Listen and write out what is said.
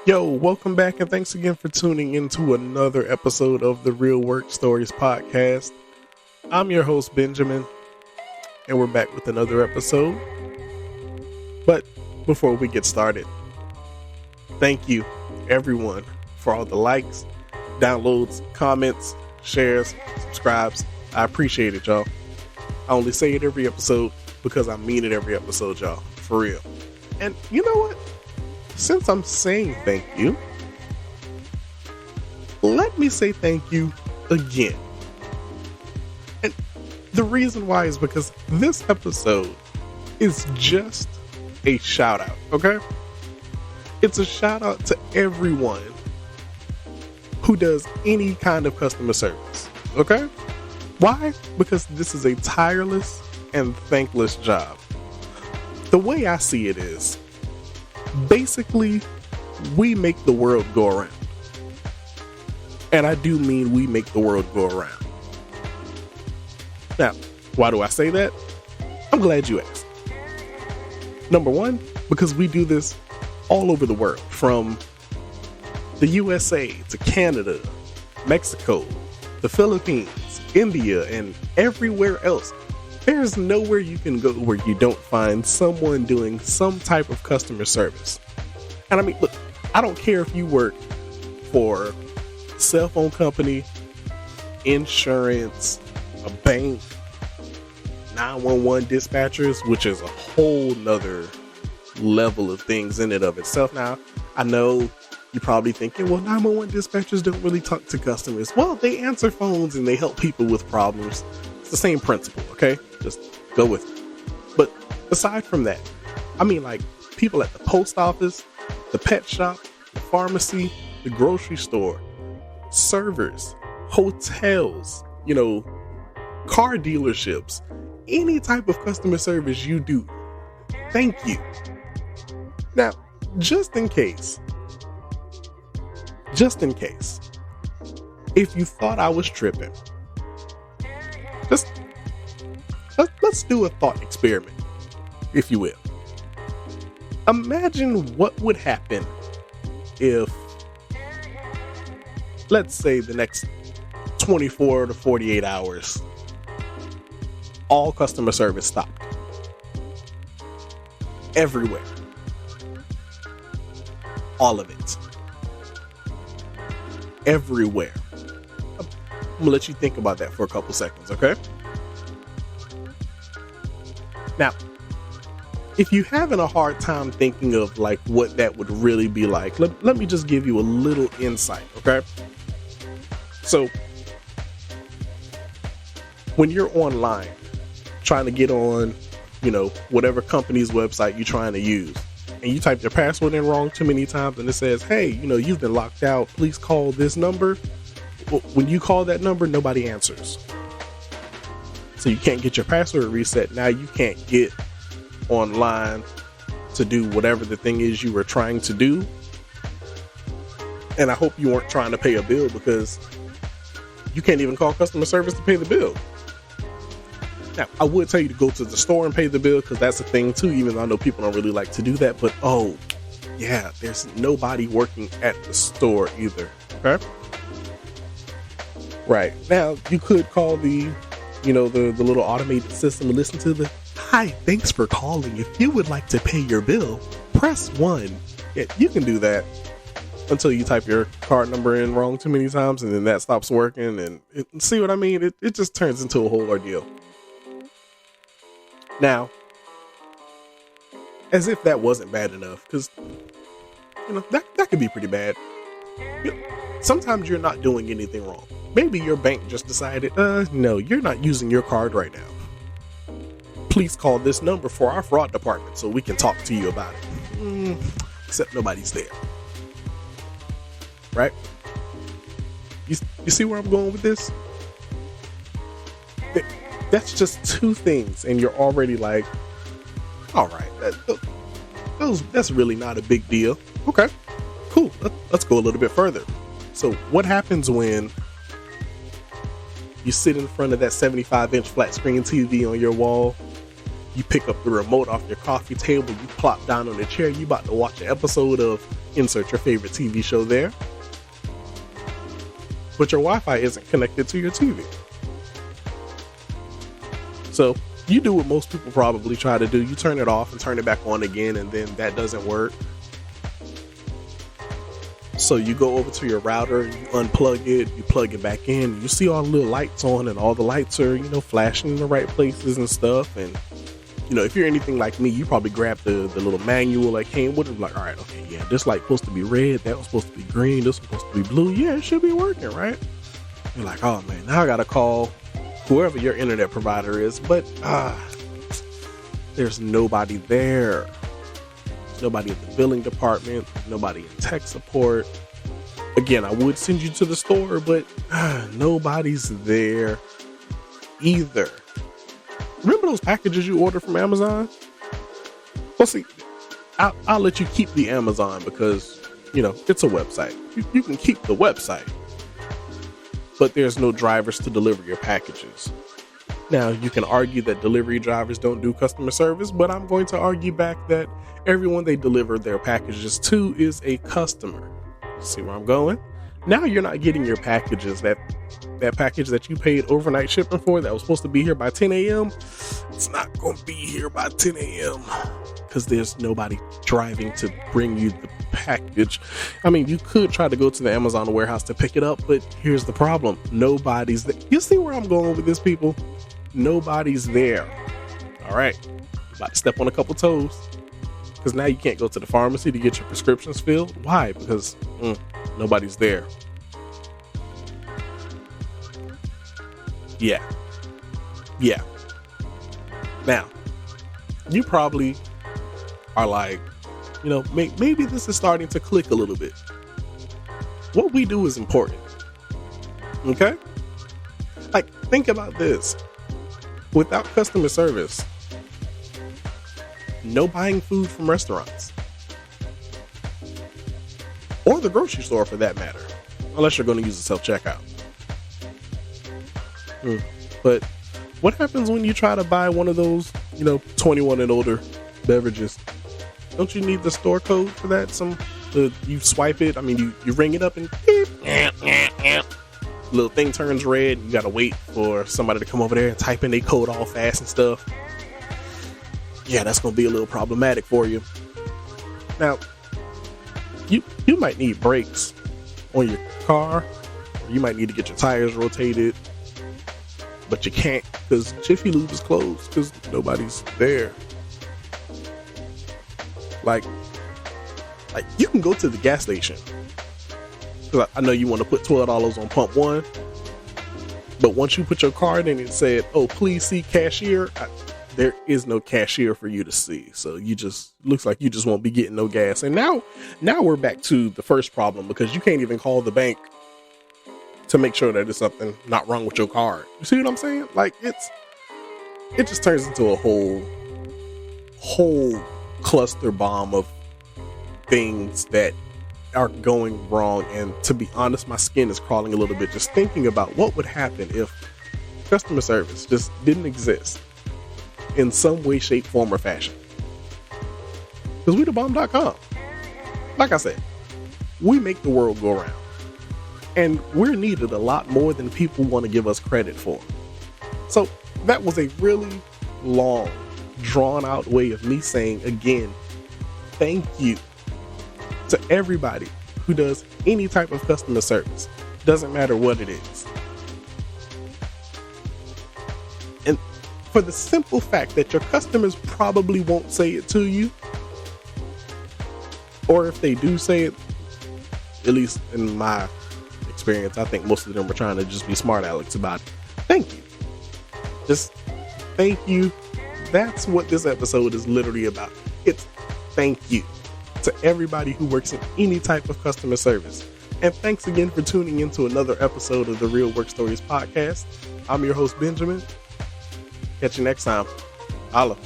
Yo, welcome back and thanks again for tuning into another episode of the Real Work Stories podcast. I'm your host, Benjamin, and we're back with another episode. But before we get started, thank you, everyone, for all the likes, downloads, comments, shares, subscribes. I appreciate it, y'all. I only say it every episode because I mean it every episode, y'all. For real. And you know what? Since I'm saying thank you, let me say thank you again. And the reason why is because this episode is just a shout out, okay? It's a shout out to everyone who does any kind of customer service, okay? Why? Because this is a tireless and thankless job. The way I see it is, basically, we make the world go around. And I do mean we make the world go around. Now, why do I say that? I'm glad you asked. Number one, because we do this all over the world, from the USA to Canada, Mexico, the Philippines, India, and everywhere else. There's nowhere you can go where you don't find someone doing some type of customer service. And I mean, look, I don't care if you work for a cell phone company, insurance, a bank, 911 dispatchers, which is a whole nother level of things in and of itself. Now, I know you're probably thinking, well, 911 dispatchers don't really talk to customers. Well, they answer phones and they help people with problems. It's the same principle, okay? Just go with it. But aside from that, I mean, like, people at the post office, the pet shop, the pharmacy, the grocery store, servers, hotels, car dealerships, any type of customer service you do, thank you. Now, just in case, if you thought I was tripping, let's do a thought experiment, if you will. Imagine what would happen if, let's say, the next 24 to 48 hours, all customer service stopped. Everywhere. All of it. Everywhere. I'm gonna let you think about that for a couple seconds, okay? Now, if you're having a hard time thinking of like what that would really be like, let me just give you a little insight, okay? So, when you're online trying to get on, whatever company's website you're trying to use, and you type your password in wrong too many times and it says, hey, you've been locked out, please call this number. Well, when you call that number, nobody answers. So you can't get your password reset. Now you can't get online to do whatever the thing is you were trying to do. And I hope you weren't trying to pay a bill, because you can't even call customer service to pay the bill. Now, I would tell you to go to the store and pay the bill, because that's a thing too, even though I know people don't really like to do that. But there's nobody working at the store either. Okay? Right. Now, you could call the little automated system and listen to the, hi, thanks for calling. If you would like to pay your bill, press 1. Yeah, you can do that until you type your card number in wrong too many times, and then that stops working. And see what I mean? It just turns into a whole ordeal. Now, as if that wasn't bad enough, because, that could be pretty bad. Sometimes you're not doing anything wrong. Maybe your bank just decided, no, you're not using your card right now. Please call this number for our fraud department so we can talk to you about it. Except nobody's there. Right? You see where I'm going with this? That's just two things, and you're already like, all right, that's really not a big deal. Okay, cool. Let's go a little bit further. So what happens when you sit in front of that 75-inch flat screen TV on your wall? You pick up the remote off your coffee table, you plop down on the chair, you about to watch an episode of insert your favorite TV show there, but your Wi-Fi isn't connected to your TV. So you do what most people probably try to do. You turn it off and turn it back on again, and then that doesn't work. So you go over to your router, you unplug it, you plug it back in, you see all the little lights on, and all the lights are, flashing in the right places and stuff. And, if you're anything like me, you probably grab the little manual that came with it, like, all right, okay, yeah, this light supposed to be red, that was supposed to be green, this was supposed to be blue. Yeah, it should be working, right? You're like, oh man, now I gotta call whoever your internet provider is, but there's nobody there. There's nobody in the billing department, nobody in tech support. Again, I would send you to the store, but nobody's there either. Remember those packages you ordered from Amazon? Well, see, I'll let you keep the Amazon because, it's a website. You can keep the website, but there's no drivers to deliver your packages. Now, you can argue that delivery drivers don't do customer service, but I'm going to argue back that everyone they deliver their packages to is a customer. See where I'm going? Now you're not getting your packages. That package that you paid overnight shipping for that was supposed to be here by 10 a.m. It's not going to be here by 10 a.m. because there's nobody driving to bring you the package. I mean, you could try to go to the Amazon warehouse to pick it up, but here's the problem. Nobody's there. You see where I'm going with this, people? Nobody's there. All right. About to step on a couple toes because now you can't go to the pharmacy to get your prescriptions filled. Why? Because nobody's there. Yeah. Now, you probably are like, maybe this is starting to click a little bit. What we do is important. Okay? Like, think about this. Without customer service, no buying food from restaurants. Or the grocery store for that matter. Unless you're going to use a self-checkout. But what happens when you try to buy one of those, 21 and older beverages? Don't you need the store code for that? You swipe it. I mean, you ring it up and beep, little thing turns red. You got to wait for somebody to come over there and type in their code all fast and stuff. Yeah, that's going to be a little problematic for you. Now, you might need brakes on your car. Or you might need to get your tires rotated. But you can't because Jiffy Lube is closed because nobody's there. Like you can go to the gas station because I know you want to put $12 on pump one, but once you put your card in, it said, "Oh, please see cashier." There is no cashier for you to see, so looks like you just won't be getting no gas. And now we're back to the first problem because you can't even call the bank to make sure that there's something not wrong with your card. You see what I'm saying? Like it just turns into a whole cluster bomb of things that are going wrong. And to be honest, my skin is crawling a little bit just thinking about what would happen if customer service just didn't exist in some way, shape, form, or fashion. Because we thebomb.com. Like I said, we make the world go around. And we're needed a lot more than people want to give us credit for. So that was a really long, drawn out way of me saying, again, thank you to everybody who does any type of customer service. Doesn't matter what it is. And for the simple fact that your customers probably won't say it to you, or if they do say it, at least in my experience, I think most of them are trying to just be smart alecks about it. Thank you. Just thank you. That's what this episode is literally about. It's thank you to everybody who works in any type of customer service. And thanks again for tuning into another episode of the Real Work Stories podcast. I'm your host, Benjamin. Catch you next time. Holla.